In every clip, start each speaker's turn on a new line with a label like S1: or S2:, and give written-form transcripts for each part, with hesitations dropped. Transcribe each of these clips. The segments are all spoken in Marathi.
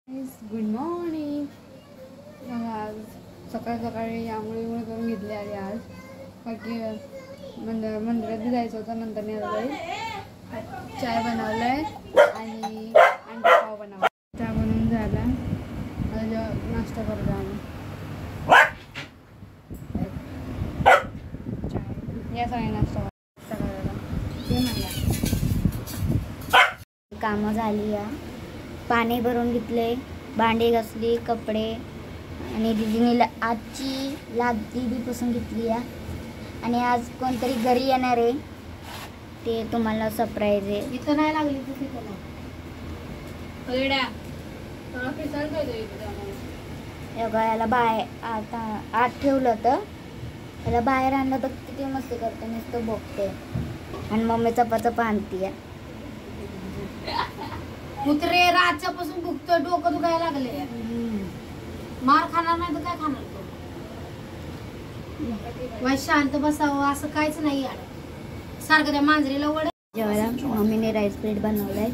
S1: Good morning. आज सकाळी सकाळी आंघोळी करून घेतली आणि आज बाकी मंदिरात जायचं होतं. नंतर नाही चाय बनवलाय आणि अंडा पाव बनवला. चहा बनवून झाला. आता नाश्ता करतो आम्ही. या सगळ्या नाश्ता करायला ते मला
S2: कामं झाली या. पाणी भरून घेतले, भांडी घासली, कपडे आणि दीदीने आजची दीदी पुसून घेतली या. आणि आज कोणतरी घरी येणार आहे, ते तुम्हाला सरप्राईज आहे.
S1: इथं नाही लागली तू तिथं
S2: याला बाहेर आता आत ठेवलं होतं, त्याला बाहेर आणलं तर किती मस्ती करते, नुसतं बघते आणि मम्मी चपाचपा आणते.
S1: कुत्रे रातच्यापासून भुकतोय, डोकं दुखायला लागले. मार खाणार नाही तर काय खाणार तो? वाई शांत बसावं असं काहीच नाही. सारखं त्या मांजरीला वड.
S2: जेवायला मम्मीने राईस प्लेट बनवलाय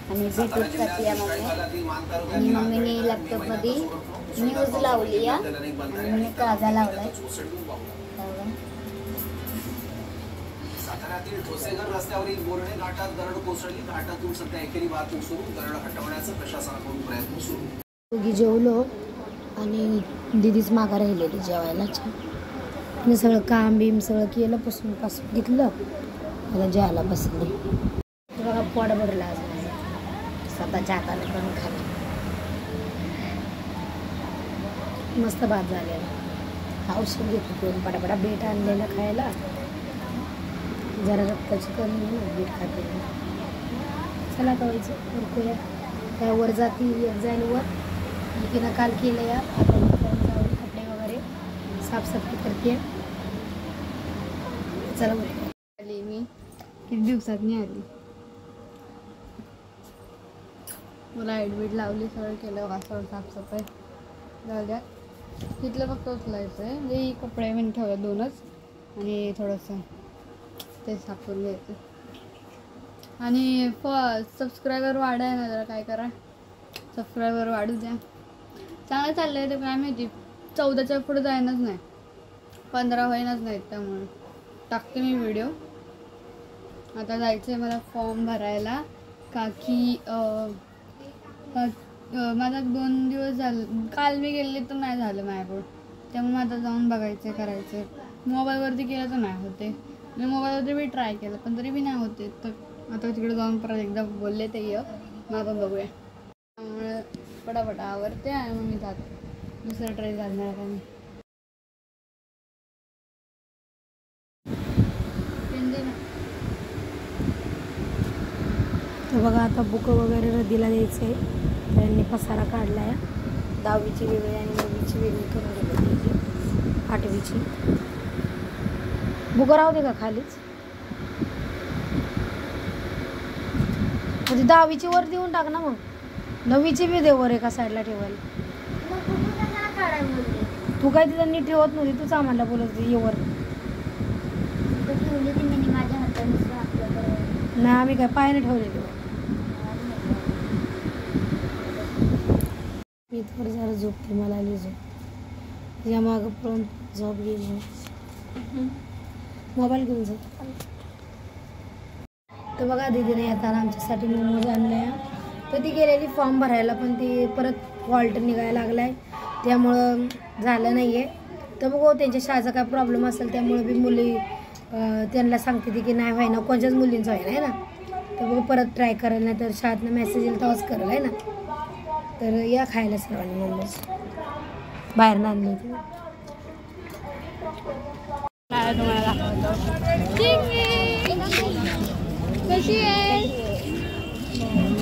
S2: आणि बीटरूट खाते या मम्मी. आणि मम्मीने लॅपटॉपमध्ये न्यूज लावली या आणि मी काजा लावलाय.
S3: साताऱ्यातील ठोसेघर रस्त्यावरील बोर्डे घाटात दरड कोसळली. घाटातून सध्या एकेरी वाहतूक सुरू. दरड हटवण्याचा प्रशासनाकडून प्रयत्न सुरू.
S2: दोघी जेवलो आणि दीदीच मागा राहिलेली जेवायला. मी सगळं काम बीम सगळं केलं, पासून घेतलं, मला जेवायला बसले. बघा पोट भरला आज स्वतःच्या हाताने करून खाल्लं. मस्त भात झालेला. औषध घेतो करून पटापटा. बीट आणलेलं खायला, जरा रक्ताची कमी आहे ना, बीट खाते. चला करायचं उरकूया. काय वर जाती एक जाईल वर. तिनं काल केलं या. आता जाऊन कपडे वगैरे साफसफाई करते. चला
S1: आली मी किती दिवसात नाही आली. मला ॲडमिट लावली, सगळं केलं का सगळं साफसफाई झाल्या. तिथलं फक्त उचलायचं आहे. म्हणजे कपडे मी ठेवलं दोनच आणि थोडंसं ते साफ करून घ्यायचं. आणि सबस्क्रायबर वाढाय ना, जरा काय करा, सबस्क्रायबर वाढू द्या. चांगलं चाललं आहे ते. काय माहिती 14च्या पुढे जायनच नाही, 15 होईनच नाहीत. त्यामुळे टाकते मी व्हिडिओ. आता जायचं आहे मला फॉर्म भरायला, का की माझा 2 दिवस झाले. काल मी गेले तर नाही झालं माझ्याकडून. त्यामुळे आता जाऊन बघायचं आहे, करायचं आहे. मोबाईलवरती केलं तर नाही होते. मी मोबाईलवरती बी ट्राय केलं पण तरी बी नाही होते. तर आता तिकडे जाऊन परत एकदा बोलले ते मग आपण बघूया. त्यामुळे पटापटा आवरते आणि मग मी जाते. दुसरा ड्रेस घालणार का मी.
S2: तर बघा आता बुक वगैरे रद्दीला द्यायचं आहे. त्यांनी पसारा काढला आहे. 10वीची वेगळी आणि 9वीची वेगळी करून दिली. 8वीची बुकं राहू दे का खालीच. म्हणजे 10वीची वर देऊन टाक ना, मग 9वीची बी दे वर एका साईडला ठेवायला. तू काय तिथं नीट ठेवत नव्हती, तूच आम्हाला बोलत होती ये वर. माझ्या हाताने नाही, आम्ही काय पायाने ठेवलेली. मी थोडं जरा झोपते, मला आली झोप. या मागं पळून झोप गेली. मोबाईल घेऊन जातो. तर बघा दीदीने येताना आमच्यासाठी मोमोज आणले. तर ती गेलेली फॉर्म भरायला, पण ती परत फॉल्ट निघायला लागला आहे, त्यामुळं झालं नाही आहे. तर बघू त्यांच्या शाळेचा काय प्रॉब्लेम असेल, त्यामुळे बी मुली त्यांना सांगते ती की नाही व्हाय ना, कोणत्याच मुलींचं व्हायला आहे ना. तर बघू परत ट्राय करायला, नाही तर शाळेतनं मेसेज येईल तेव्हाच करेल आहे ना. तर या खायला सर्वांनी मोमोज. बाहेर आणले होते.
S1: तुम्हाला कशी आहे?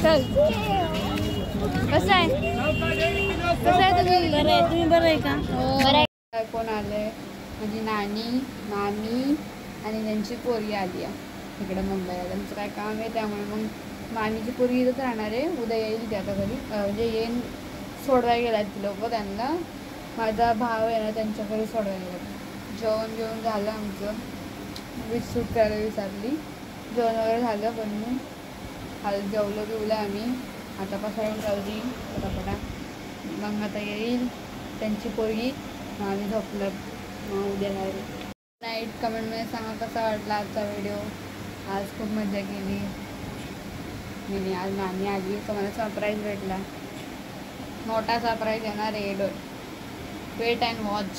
S1: चल कसं आहे? कसं आहे तुम्ही? बरं आहे. तुम्ही बरं आहे का? हो. कोण आले? माझी नानी, मामी आणि त्यांची पोरगी आली आहे इकडं मुंबईला. त्यांचं काय काम आहे, त्यामुळे मग मामीची पोरगी इथंच राहणार आहे. उद्या येईल ती आता घरी. म्हणजे येईन सोडवायला गेला ती लोक त्यांना. माझा भाव आहे ना, त्यांच्या घरी सोडवायला गेला. जेवण घेऊन झालं आमचं. शूट करायला विचारली. जेवण वगैरे झालं बनवून. जेवलो बिवलं आम्ही आता पसरून लावली पटापटा. मग आता येईल त्यांची पोरगी आणि झोपलं. मग उद्या नाईट. कमेंटमध्ये सांगा कसा वाटला आजचा व्हिडिओ. आज खूप मजा केली मी. आज नानी आली तर मला सरप्राईज भेटला. मोठा सरप्राईज येणार आहे. Wait and watch.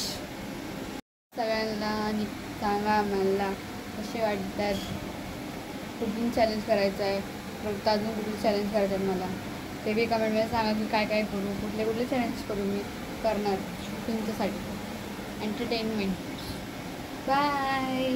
S1: सगळ्यांना आणि सांगा मला कसे वाटतात. कुकिंग चॅलेंज करायचं आहे. फक्त अजून कुठले चॅलेंज करायचं आहे मला ते बी कमेंटमध्ये सांगा की काय काय करू. कुठले चॅलेंज करू मी करणार तुमच्यासाठी. एंटरटेनमेंट. बाय.